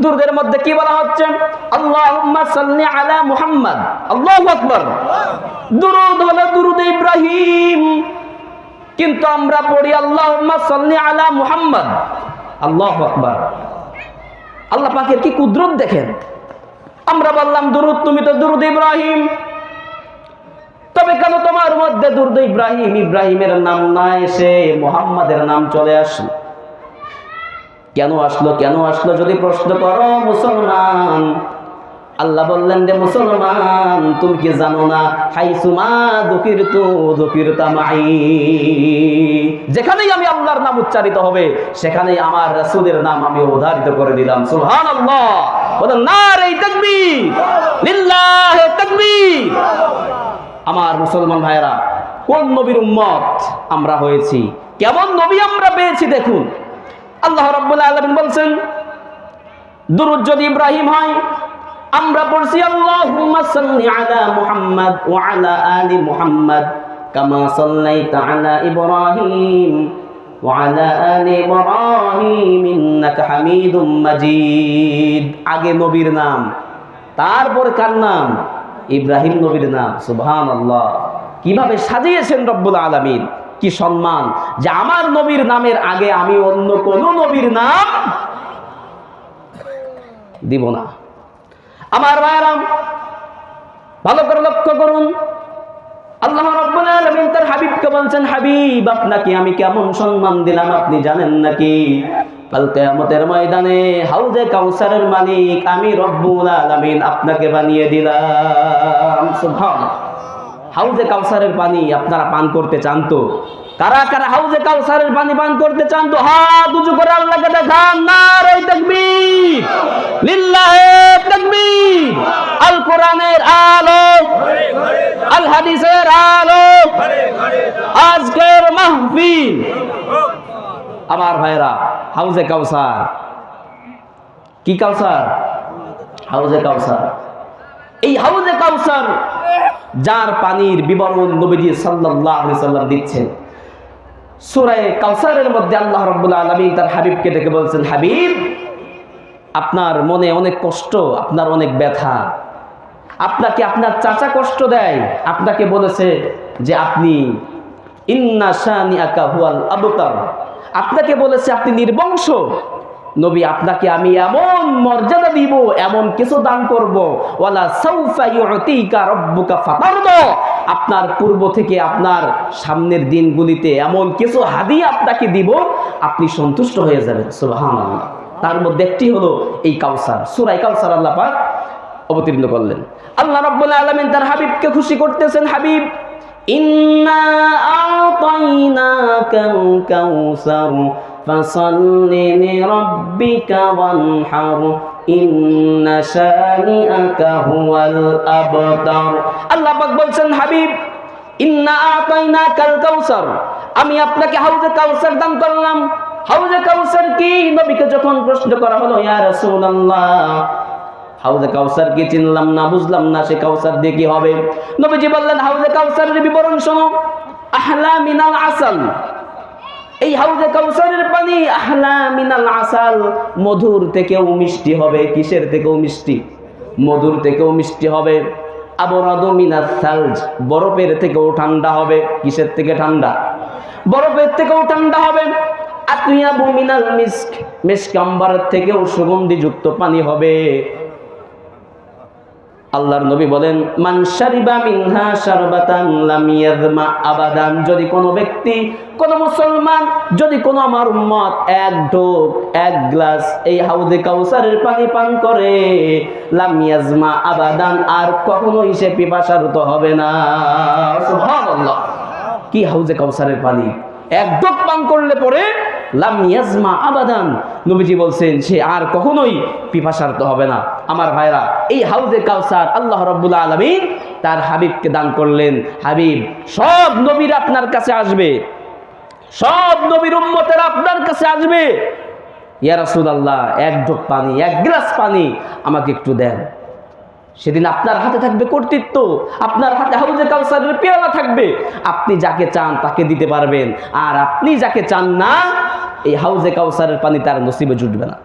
দুরুদের মধ্যে কি বলা হচ্ছে? আল্লাহুম্মা সাল্লি আলা মুহাম্মাদ। আল্লাহু আকবার। দুরুদ হলো দুরুদে ইব্রাহিম, কিন্তু আমরা পড়ি আল্লাহুম্মা সাল্লি আলা মুহাম্মাদ। আল্লাহু আকবার। আল্লাহ পাকের কি কুদরত দেখেন। আমরা বললাম দুরুদ, তুমি তো দুরুদ ইব্রাহিম, তবে কেন তোমার মধ্যে দুরুদ ইব্রাহিম, ইব্রাহিমের নাম না এসে মুহাম্মাদের নাম চলে আসলো? কেন আসলো, কেন আসলো যদি প্রশ্ন করো মুসলমান, আল্লাহ বললেন যে মুসলমান তুমি কি জানো না, হাইসুমা যুকিরতু যুকিরতা মাই, যেখানেই আমি আল্লাহর নাম উচ্চারিত হবে সেখানেই আমার রাসূলের নাম আমি উদ্ধারিত করে দিলাম। সুবহানাল্লাহ। বলেন নারে তাকবীর, লিল্লাহি তাকবীর। আমার মুসলমান ভাইরা, কোন নবীর উম্মত আমরা হয়েছি, কেমন নবী আমরা পেয়েছি দেখুন। আল্লাহ রাব্বুল আলামিন বলছেন দুরূদ যদি ইব্রাহিম হয়, আমরা পড়ছি আল্লাহুম্মা সাল্লি আলা মুহাম্মাদ ওয়া আলা আলি মুহাম্মাদ কামা সাল্লাইতা আলা ইব্রাহিম ওয়া আলা আলি ইব্রাহিম ইন্নাকা হামিদুম মাজিদ। আগে নবীর নাম, তারপর কার নাম? ইব্রাহিম নবীর নাম। সুবহানাল্লাহ। কিভাবে সাজিয়েছেন রব্বুল আলামিন, কি সম্মান যে আমার নবীর নামের আগে আমি অন্য কোন নবীর নাম দিব না। আমার ভাইরা ভালো করে লক্ষ্য করুন, আল্লাহ রাব্বুল আলামিন তার হাবিবকে বলছেন, হাবিব আপনাকে আমি কেমন সম্মান দিলাম আপনি জানেন নাকি? কাল কিয়ামতের ময়দানে হাউজে কাউসারের মালিক আমি রব্বুল আলামিন আপনাকে বানিয়ে দিলাম। সুবহানাল্লাহ। হাউজে কাউসারের পানি আপনারা পান করতে চান তো? কারা কারা হাউজে কাউসারের পানি পান করতে চান তো হাত উঁচু করে আল্লাহকে দেখান। নারে তাকবীর, লিল্লাহি তাকবীর। আল কোরআনের আলো, আল হাদিসের আলো, আজকের মাহফিল। আমার ভাইরা, হাউজে কাউসার কি? কাউসার, হাউজে কাউসার। এই হাউজে কাউসার যার পানির বিবরণ নবীজি সাল্লাল্লাহু আলাইহি সাল্লাম দিচ্ছেন, সূরা কাউসারের মধ্যে আল্লাহ রাব্বুল আলামিন তার হাবিবকে ডেকে বলছেন, হাবিব আপনার মনে অনেক কষ্ট, আপনার অনেক ব্যথা, আপনাকে আপনার চাচা কষ্ট দেয়, আপনাকে বলেছে যে আপনি ইন্না শানিআকা হুয়াল আবতার, আপনাকে বলেছে আপনি নির্বংশ। নবী আপনাকে আমি এমন মর্যাদা দিব, এমন কিছু দান করব, ওয়ালা সাউফা ইউতিকা রাব্বুকা ফাতারদা, আপনার পূর্ব থেকে আপনার সামনের দিনগুলিতে এমন কিছু হাদিয়া আপনাকে দিব, আপনি সন্তুষ্ট হয়ে যাবেন। সুবহানাল্লাহ। তার মধ্যে একটি হলো এই কাউসার। সূরা কাউসার আল্লাহ পাক অবতীর্ণ করলেন। আল্লাহ রাব্বুল আলামিন তার হাবিবকে খুশি করতেছেন, হাবিব ইন্না আ'তাইনাকাল কাউসার ফাসাল্লি লিরাব্বিকা ওয়ানহার ইন্না শানিআকা হুয়াল আবতার। আল্লাহ পাক বলছেন, হাবিব ইন্না আ'তাইনাকাল কাউসার, আমি আপনাকে হাউজে কাউসার দান করলাম। হাউজে কাউসার কি? নবীকে যখন প্রশ্ন করা হলো, ইয়া রাসূলুল্লাহ হাউজে কাউসার কি? চিনলাম না, বুঝলাম না, সে কাউসার দিয়ে কি হবে? নবীজি বললেন, হাউজে কাউসারের বিবরণ শোনো, আহলা মিনাল আসাল। এই হাউজে কাউসারের পানি আহলা মিনাল আসাল, মধুর থেকেও মিষ্টি হবে। কিসের থেকেও মিষ্টি? মধুর থেকেও মিষ্টি হবে। আবরাদু মিনাস সালজ, বরফের থেকেও ঠান্ডা হবে। কিসের থেকে ঠান্ডা? বরফের থেকেও ঠান্ডা হবে। আতয়াবু মিনাল মিস্ক, মিস্ক আম্বারের থেকেও সুগন্ধিযুক্ত পানি হবে। আল্লাহর নবী বলেন, মান শারিবা মিনহা শারবাতান লাম ইয়াযমা আবাদান, যদি কোনো ব্যক্তি, কোনো মুসলমান, যদি কোনো আমার উম্মত এক ঢোক, এক গ্লাস এই হাউজে কাউসারের পানি পান করে, লাম ইয়াযমা আবাদান, আর কখনোই সে পিপাসার্ত হবে না। সুবহানাল্লাহ। কি হাউজে কাউসারের পানি এক ঢোক পান করলে পরে লাম ইয়াজমা আবাদান, নবীজি বলছেন সে আর কখনোই পিপাসার্ত হবে না। আমার ভাইরা, এই হাউজে কাউসার আল্লাহ রাব্বুল আলামিন তার হাবিবকে দান করলেন। হাবিব, সব নবীর আপনার কাছে আসবে, সব নবীর উম্মতের আপনার কাছে আসবে, ইয়া রাসূলুল্লাহ এক ঢোক পানি, এক গ্লাস পানি আমাকে একটু দেন। সেদিন আপনার হাতে থাকবে কর্তৃত্ব, আপনার হাতে হাউজে কাউসারের পেয়ালা থাকবে, আপনি যাকে চান তাকে দিতে পারবেন, আর আপনি যাকে চান না, এই হাউজে কাউসারের পানি তার নসিবে জুটবে না।